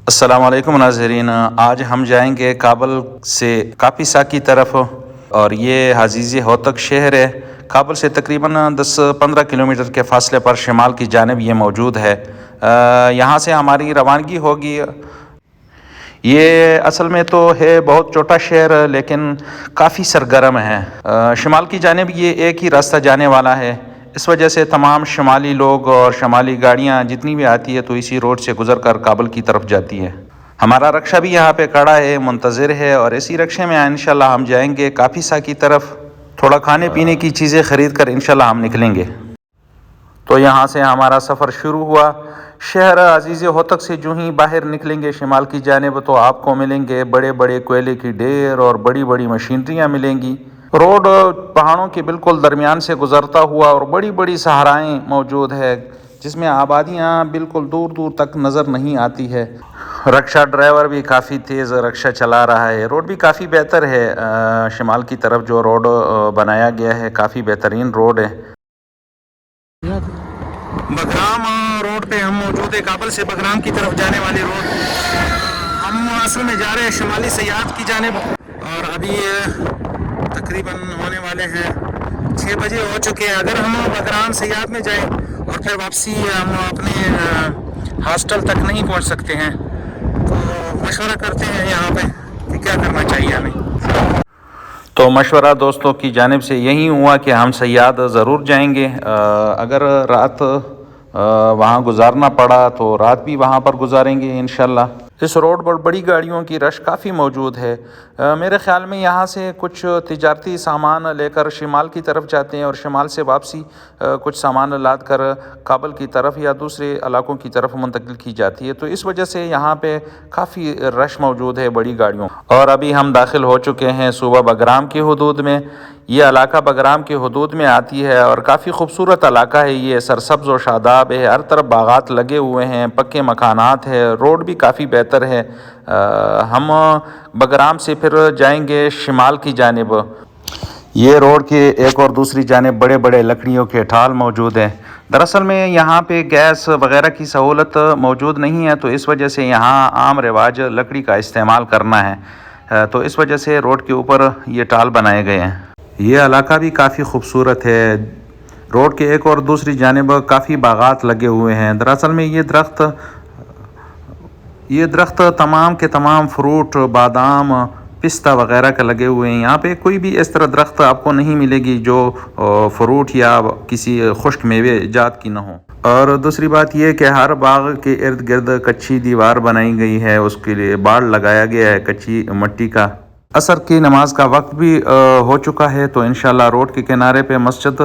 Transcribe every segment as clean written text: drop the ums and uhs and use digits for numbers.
अस्सलाम वालेकुम नाज़रीन। आज हम जाएंगे काबल से कापिसा की तरफ और ये हजीज़ होतक शहर है। काबल से तकरीबन 10-15 किलोमीटर के फ़ासले पर शिमाल की जानिब ये मौजूद है। यहाँ से हमारी रवानगी होगी। ये असल में तो है बहुत छोटा शहर लेकिन काफ़ी सरगर्म है। शिमाल की जानिब ये एक ही रास्ता जाने वाला है। इस वजह से तमाम शुमाली लोग और शुमाली गाड़ियाँ जितनी भी आती है तो इसी रोड से गुज़र कर काबल की तरफ जाती है। हमारा रक्षा भी यहाँ पे खड़ा है, मुंतज़िर है और इसी रक्षे में इंशाल्लाह हम जाएंगे कापिसा की तरफ। थोड़ा खाने पीने की चीज़ें ख़रीद कर इंशाल्लाह हम निकलेंगे। तो यहाँ से हमारा सफ़र शुरू हुआ। शहर अजीज़ होतक से जो ही बाहर निकलेंगे शिमाल की जानिब तो आपको मिलेंगे बड़े बड़े कोयले की ढेर और बड़ी बड़ी मशीनरियाँ मिलेंगी। रोड पहाड़ों के बिल्कुल दरमियान से गुज़रता हुआ और बड़ी बड़ी सहाराएँ मौजूद है जिसमें आबादियाँ बिल्कुल दूर दूर तक नज़र नहीं आती है। रक्षा ड्राइवर भी काफ़ी तेज़ रक्षा चला रहा है। रोड भी काफ़ी बेहतर है। शिमाल की तरफ जो रोड बनाया गया है काफ़ी बेहतरीन रोड है। बगराम रोड पे हम मौजूद है, काबल से बगराम की तरफ जाने वाली रोड। हम असल में जा रहे हैं शुमाली सयाहत की जानिब और अभी तकरीबन होने वाले हैं 6 बजे हो चुके हैं। अगर हम बगराम सयाहत में जाएं और फिर वापसी हम अपने हॉस्टल तक नहीं पहुंच सकते हैं तो मशवरा करते हैं यहाँ पे कि क्या करना चाहिए हमें। तो मशवरा दोस्तों की जानिब से यही हुआ कि हम सयाहत ज़रूर जाएंगे। अगर रात वहाँ गुजारना पड़ा तो रात भी वहाँ पर गुजारेंगे इंशाल्लाह। इस रोड पर बड़ी गाड़ियों की रश काफ़ी मौजूद है। मेरे ख़्याल में यहाँ से कुछ तिजारती सामान लेकर शिमाल की तरफ जाते हैं और शिमाल से वापसी कुछ सामान लाद कर काबल की तरफ या दूसरे इलाकों की तरफ मुंतकिल की जाती है। तो इस वजह से यहाँ पे काफ़ी रश मौजूद है बड़ी गाड़ियों। और अभी हम दाखिल हो चुके हैं सूबा बगराम की हदूद में। ये इलाका बगराम की हदूद में आती है और काफ़ी खूबसूरत इलाका है। ये सरसब्ज़ व शादाब है, हर तरफ बागात लगे हुए हैं, पक्के मकानात है, रोड भी काफ़ी बेहतर है। हम बगराम से फिर जाएंगे शिमाल की जानिब। ये रोड के एक और दूसरी जानिब बड़े बड़े लकड़ियों के ठाल मौजूद हैं। दरअसल में यहाँ पे गैस वगैरह की सहूलत मौजूद नहीं है तो इस वजह से यहाँ आम रिवाज लकड़ी का इस्तेमाल करना है। तो इस वजह से रोड के ऊपर ये टाल बनाए गए हैं। ये इलाका भी काफ़ी खूबसूरत है। रोड के एक और दूसरी जानिब काफ़ी बागात लगे हुए हैं। दरअसल में ये दरख्त तमाम के तमाम फ्रूट, बादाम, पिस्ता वगैरह के लगे हुए हैं। यहाँ पे कोई भी इस तरह दरख्त आपको नहीं मिलेगी जो फ्रूट या किसी खुश्क मेवे जात की ना हो। और दूसरी बात यह कि हर बाग के इर्द गिर्द कच्ची दीवार बनाई गई है, उसके लिए बाड़ लगाया गया है कच्ची मट्टी का। असर की नमाज का वक्त भी हो चुका है तो इंशाल्लाह रोड के किनारे पे मस्जिद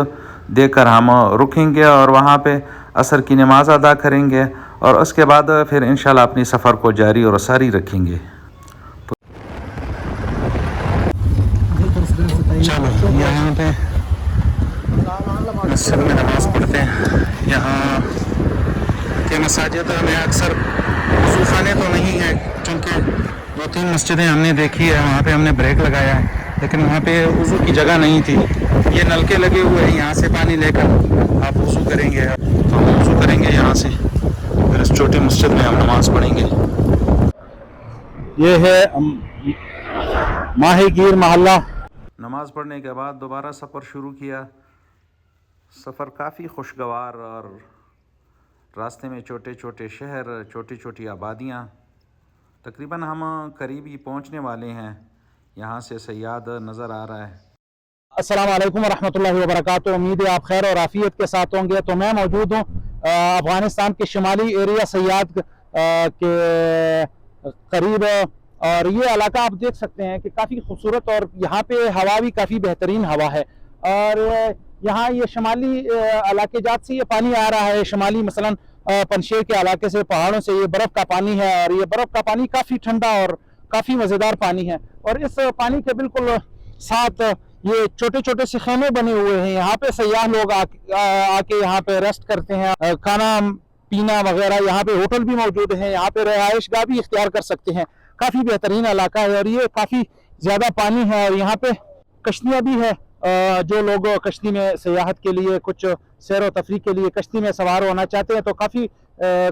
देकर हम रुकेंगे और वहाँ पे असर की नमाज अदा करेंगे और उसके बाद फिर इंशाल्लाह अपनी सफ़र को जारी और सारी रखेंगे। तो चलो यहाँ पे मस्जिद में नमाज़ पढ़ते हैं। यहाँ के मसाजिद में अक्सर वज़ू खाने तो नहीं है, चूँकि 2-3 मस्जिदें हमने देखी है वहाँ पे हमने ब्रेक लगाया है लेकिन वहाँ पे वज़ू की जगह नहीं थी। ये नलके लगे हुए हैं, यहाँ से पानी लेकर आप वज़ू करेंगे तो हम वज़ू करेंगे यहाँ से, फिर इस छोटी मस्जिद में हम नमाज़ पढ़ेंगे। ये है माहीगीर मोहल्ला। नमाज़ पढ़ने के बाद दोबारा सफ़र शुरू किया। सफ़र काफ़ी खुशगवार और रास्ते में छोटे छोटे शहर, छोटी छोटी आबादियाँ। तकरीबन हम करीब ही पहुँचने वाले हैं। यहाँ से सयाद नज़र आ रहा है। अस्सलाम वालेकुम रहमतुल्लाहि व बरकातुहू। उम्मीद है आप खैर और आफियत के साथ होंगे। तो मैं मौजूद हूँ अफ़गानिस्तान के शुमाली एरिया सयाद के करीब और ये इलाका आप देख सकते हैं कि काफ़ी खूबसूरत और यहाँ पे हवा भी काफ़ी बेहतरीन हवा है। और यहाँ ये शुमाली इलाके जात से ये पानी आ रहा है। शुमाली मसलन पंजशेर के इलाके से, पहाड़ों से ये बर्फ़ का पानी है और ये बर्फ़ का पानी काफ़ी ठंडा और काफ़ी मज़ेदार पानी है। और इस पानी के बिल्कुल साथ ये छोटे छोटे से खेमे बने हुए हैं। यहाँ पे सयाह लोग आके यहाँ पे रेस्ट करते हैं, खाना पीना वगैरह, यहाँ पे होटल भी मौजूद हैं, यहाँ पे रहायश गाह भी इख्तियार कर सकते हैं। काफ़ी बेहतरीन इलाका है और ये काफ़ी ज़्यादा पानी है और यहाँ पे कश्तियाँ भी है। जो लोग कश्ती में सयाहत के लिए, कुछ सैर व तफरीह के लिए कश्ती में सवार होना चाहते हैं तो काफ़ी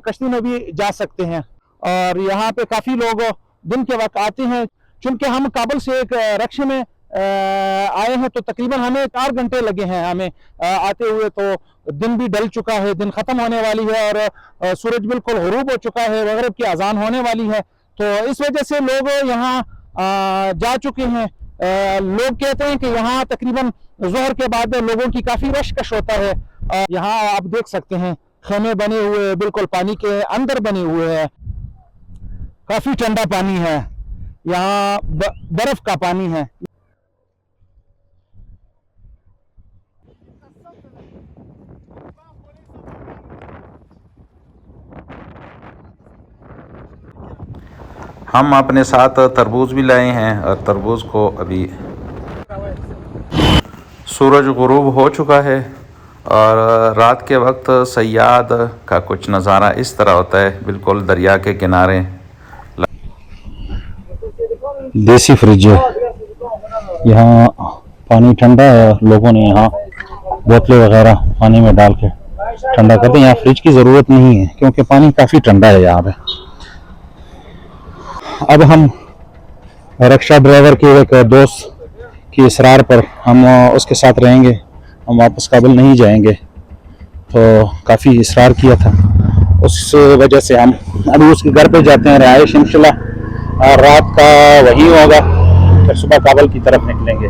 कश्ती में भी जा सकते हैं। और यहाँ पे काफ़ी लोग दिन के वक्त आते हैं। चूँकि हम काबुल से एक रक्शे में आए हैं तो तकरीबन हमें 4 घंटे लगे हैं हमें आते हुए। तो दिन भी ढल चुका है, दिन ख़त्म होने वाली है और सूरज बिल्कुल गुरूब हो चुका है, मगरिब की अजान होने वाली है। तो इस वजह से लोग यहाँ जा चुके हैं। लोग कहते हैं कि यहाँ तकरीबन ज़ोहर के बाद लोगों की काफ़ी रशकश होता है। यहाँ आप देख सकते हैं खेमे बने हुए बिल्कुल पानी के अंदर बने हुए हैं। काफ़ी ठंडा पानी है, यहाँ बर्फ का पानी है। हम अपने साथ तरबूज भी लाए हैं और तरबूज को अभी सूरज गुरूब हो चुका है और रात के वक्त सयाद का कुछ नज़ारा इस तरह होता है, बिल्कुल दरिया के किनारे। देसी फ्रिज है, यहाँ पानी ठंडा है, लोगों ने यहाँ बोतलें वगैरह पानी में डाल के ठंडा करते हैं। यहाँ फ्रिज की ज़रूरत नहीं है क्योंकि पानी काफ़ी ठंडा है यहाँ पे। अब हम रिक्शा ड्राइवर के एक दोस्त की इसरार पर हम उसके साथ रहेंगे, हम वापस काबुल नहीं जाएंगे। तो काफ़ी इसरार किया था, उस वजह से हम अभी उसके घर पे जाते हैं। रहाइश इंशाल्लाह और रात का वही होगा, फिर सुबह काबुल की तरफ निकलेंगे।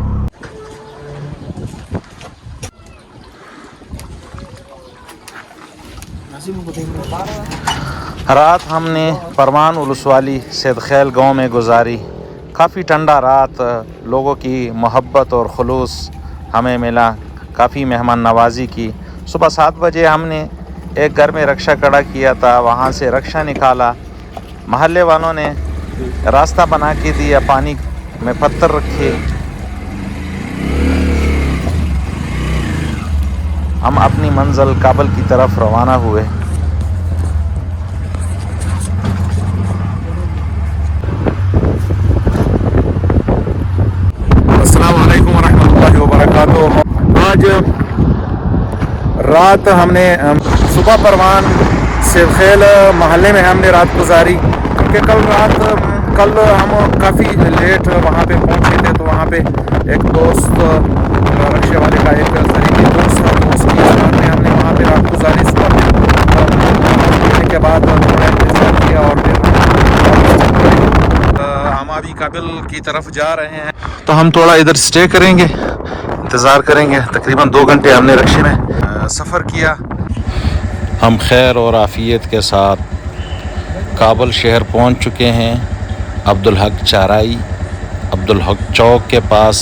रात हमने परवान उलूसवाली सैदखैल गांव में गुजारी। काफ़ी ठंडा रात, लोगों की मोहब्बत और खुलूस हमें मिला, काफ़ी मेहमान नवाजी की। सुबह 7 बजे हमने एक घर में रक्षा खड़ा किया था, वहाँ से रक्षा निकाला। महल्ले वालों ने रास्ता बना के दिया, पानी में पत्थर रखे। हम अपनी मंजिल काबुल की तरफ रवाना हुए। अस्सलाम वालेकुम रहमतुल्लाहि व बरकातुहू। आज रात हमने सुबह परवान सैदखैल महल्ले में हमने रात गुजारी, क्योंकि कल हम काफ़ी लेट वहाँ पे पहुँचे थे। तो वहाँ पे एक दोस्त रक्शे वाले का एक करीबी दोस्त था, तो उसकी साथ में हमने वहाँ पे रात गुजारी। सुबह फिर के बाद थोड़ा इंतजार किया और फिर हम अभी काबुल की तरफ जा रहे हैं। तो हम थोड़ा इधर स्टे करेंगे, इंतज़ार करेंगे। तकरीबन 2 घंटे हमने रक्शे में सफ़र किया। हम खैर और आफ़ियत के साथ काबुल शहर पहुंच चुके हैं। अब्दुल हक चाराई, अब्दुल हक चौक के पास।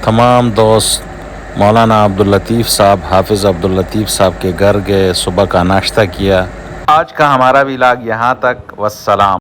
तमाम दोस्त मौलाना अब्दुल लतीफ़ साहब, हाफिज़ अब्दुल लतीफ़ साहब के घर गए, सुबह का नाश्ता किया। आज का हमारा व्लॉग यहाँ तक। वस्सलाम।